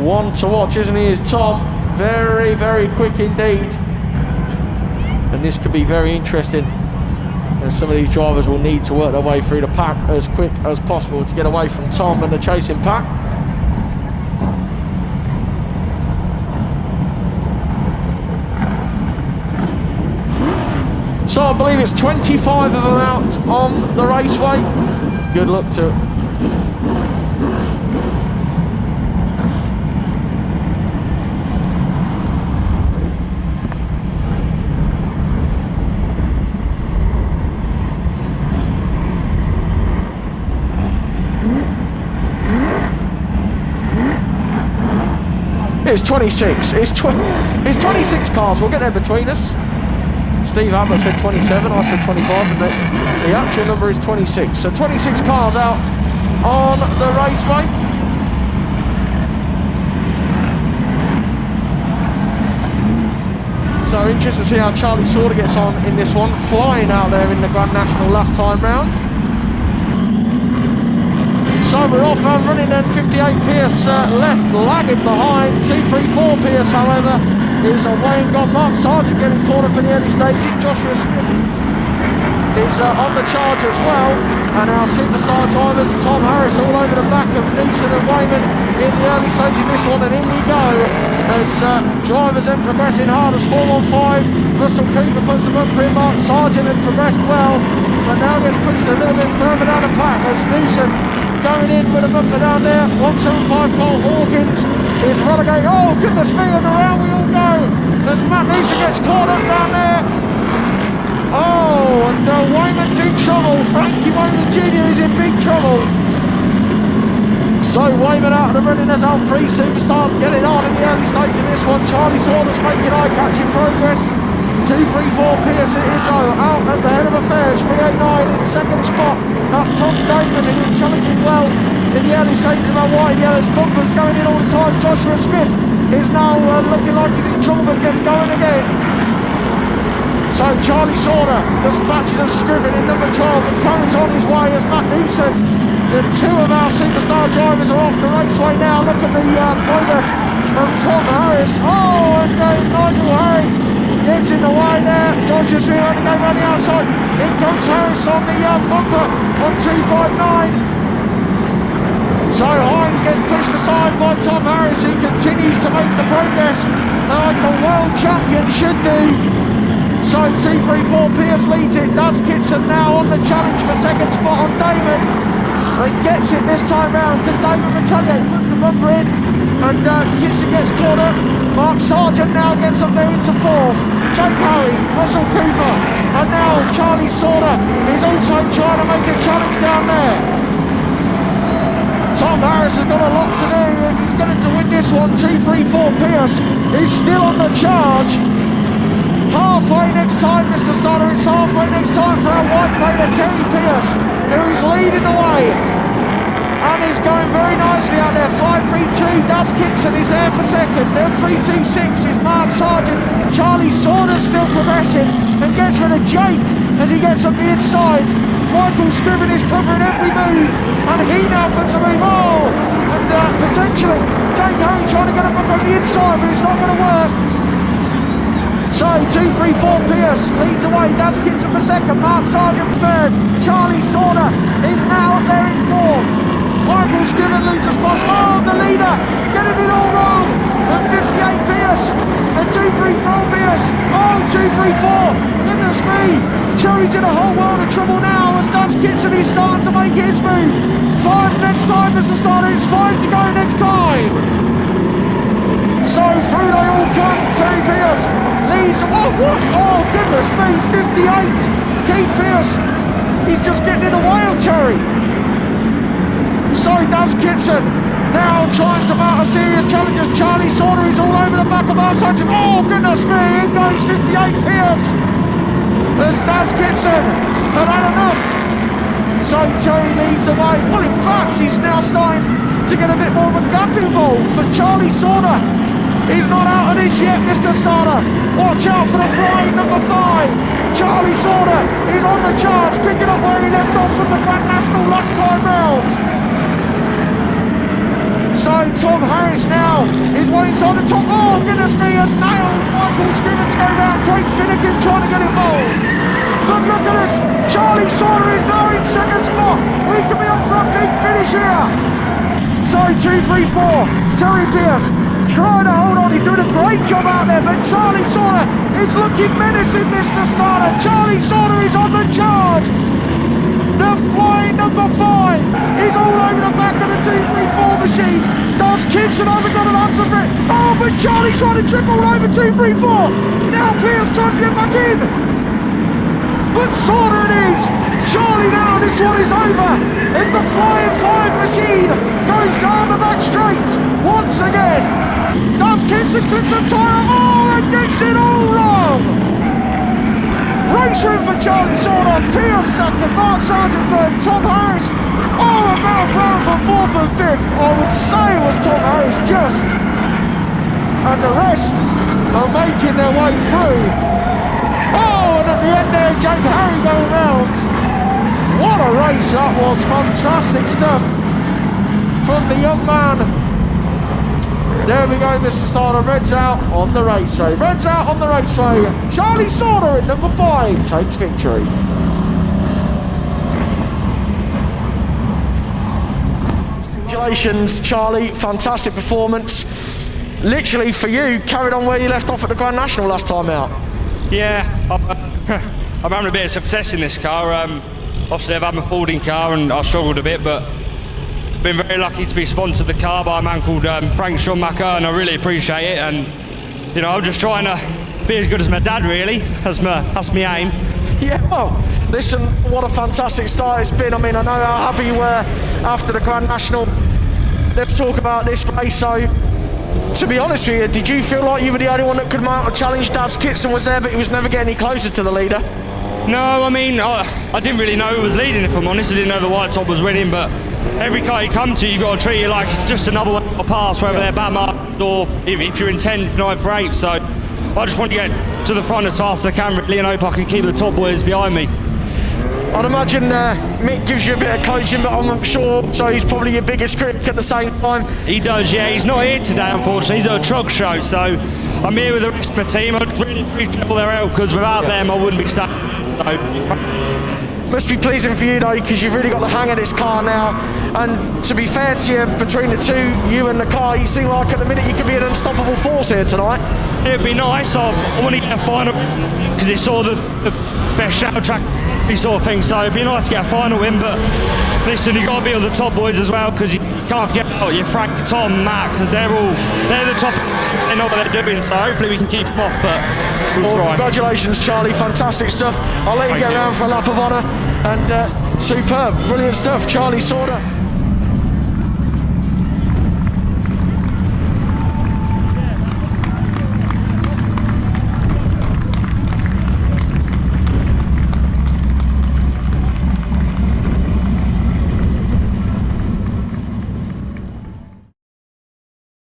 one to watch, isn't he, is Tom. Very, very quick indeed. And this could be very interesting. And some of these drivers will need to work their way through the pack as quick as possible to get away from Tom and the chasing pack. So I believe it's 25 of them out on the raceway. Good luck to it. It's 26. It's 26 cars. We'll get there between us. Steve Adler said 27. I said 25. But the actual number is 26. So 26 cars out on the raceway. So interested to see how Charlie Sauter gets on in this one. Flying out there in the Grand National last time round. So we're off and running then. 58 Pierce left, lagging behind. 234 Pierce, however, is away and gone. Mark Sargent getting caught up in the early stages. Joshua Smith is on the charge as well. And our superstar drivers, Tom Harris, all over the back of Newson and Wayman in the early stages of this one. And in we go as drivers then progressing hard as 415. Russell Cooper puts the bumper in. Mark Sargent had progressed well, but now gets pushed a little bit further down the pack as Newson going in with a bumper down there. 175 Cole Hawkins is relegated. Oh goodness me, and around we all go as Matt Newson gets caught up down there. Oh, and Wayman's in trouble. Frankie Wayman Jr. is in big trouble. So Wayman out of the running as our three superstars getting on in the early stages of this one. Charlie Saunders making eye-catching progress. 234 Pierce it is though, out at the head of affairs. 389 in second spot. That's Tom Damon, who is challenging well in the early stages of our white and yellows. Bumpers going in all the time. Joshua Smith is now looking like he's in trouble but gets going again. So Charlie Sauter dispatches of Scriven in number 12 and carries on his way as Matt Newson. The two of our superstar drivers are off the raceway now. Look at the progress of Tom Harris. Oh, and Nigel Harry gets in the way there. Joshua Smith on the game around the outside. In comes Harris on the bumper on 259. So Hines gets pushed aside by Tom Harris, who continues to make the progress like a world champion should do. So 234 Pierce leads it. Does Kitson now on the challenge for second spot on Damon. And gets it this time round. Can Damon retaliate? Puts the bumper in. And Kitson gets caught up. Mark Sargent now gets up there into fourth. Jake Howie, Russell Cooper. And now Charlie Sauter is also trying to make a challenge down there. Tom Harris has got a lot to do if he's going to win this one. 234 Pierce is still on the charge. Halfway next time, Mr. Starter. It's halfway next time for our white player Terry Pierce, who is leading the way and is going very nicely out there. 532 Daz Kitson is there for second. Then 326 is Mark Sargent. Charlie Sauter still progressing and gets rid of Jake as he gets up the inside. Michael Scriven is covering every move and he now puts a move. Oh, and potentially Jake Harry trying to get up on the inside, but it's not going to work. So 234 Pierce leads away. Daz Kitson for second. Mark Sargent third. Charlie Sauter is now up there in fourth. Michael Scriven loses spots. Oh, the leader getting it all wrong. And 58 Pierce. The 234 Pierce. Oh, 234. Goodness me. Cherry's in a whole world of trouble now as Daz Kitson is starting to make his move. 5 next time, Mr. Starter. It's 5 to go next time. So through they all come. Terry Pierce leads. Oh, what? Oh, goodness me. 58. Keith Pierce. He's just getting in the way of Terry. So Daz Kitson now trying to mount a serious challenge as Charlie Sauter is all over the back of Mark Sargent. Oh, goodness me. In goes 58 Pierce. As Daz Kitson had had enough. So Terry leads away. Well, in fact, he's now starting to get a bit more of a gap involved. But Charlie Sauter is not out of this yet, Mr. Starter. Watch out for the flying number 5. Charlie Sauter is on the charge, picking up where he left off from the Grand National last time round. inside. Tom Harris now is well inside the top. Oh, goodness me, and nails Michael Scriven to go round. Craig Finnegan trying to get involved. But look at us, Charlie Sauter is now in second spot. We can be up for a big finish here. So 2-3-4, Terry Pierce trying to hold on. He's doing a great job out there, but Charlie Sauter is looking menacing, Mr. Starter. Charlie Sauter is on the charge. The flying number 5 is all over the back of the 2-3-4 machine. Daz Kitson hasn't got an answer for it. Oh, but Charlie trying to trip all over 2-3-4. Now Pierce trying to get back in. But Sauter it is. Surely now this one is over as the flying 5 machine goes down the back straight once again. Daz Kitson clips a tyre. Oh, and gets it all wrong. Race win for Charlie Sauter, Pierce second, Mark Sargent third, Tom Harris. Oh, and Mal Brown for 4th and 5th. I would say it was Tom Harris just. And the rest are making their way through. Oh, and at the end there, Jake Harry going round. What a race that was, fantastic stuff from the young man. There we go, Mr. Sauter, Red's out on the raceway. Red's out on the raceway. Charlie Sauter in number 5 takes victory. Congratulations, Charlie, fantastic performance. Literally for you, carried on where you left off at the Grand National last time out. Yeah, I'm having a bit of success in this car. Obviously I've had my Fording car and I struggled a bit, but been very lucky to be sponsored the car by a man called Frank Schumacher, and I really appreciate it. And you know, I'm just trying to be as good as my dad, really. That's my aim. Yeah, well, listen, what a fantastic start it's been. I mean, I know how happy you were after the Grand National. Let's talk about this race. So, to be honest with you, did you feel like you were the only one that could mount a challenge? Daz Kitson was there, but he was never getting any closer to the leader. No, I mean, I didn't really know who was leading, if I'm honest. I didn't know the white top was winning, but every car you come to, you've got to treat it like it's just another one to pass, whether they're back marked or if you're in 10th, 9th or 8th. So I just want to get to the front as fast as I can, really, and hope I can keep the top boys behind me. I'd imagine Mick gives you a bit of coaching, but I'm sure so he's probably your biggest critic at the same time. He does, yeah. He's not here today, unfortunately. He's at a truck show, so I'm here with the rest of the team. I really appreciate all their help, because without them, I wouldn't be stuck. Must be pleasing for you though, because you've really got the hang of this car now. And to be fair to you, between the two, you and the car, you seem like at the minute you could be an unstoppable force here tonight. It'd be nice. I want to get a final, because it's sort of the best shadow track sort of thing. So it'd be nice to get a final win. But listen, you've got to be with the top boys as well, because you can't forget about your Frank, Tom, Matt, because they're the top. They know what they're doing. So hopefully we can keep them off. But we'll try. Congratulations, Charlie. Fantastic stuff. I'll let you get around for a lap of honour. And superb, brilliant stuff, Charlie Sauter.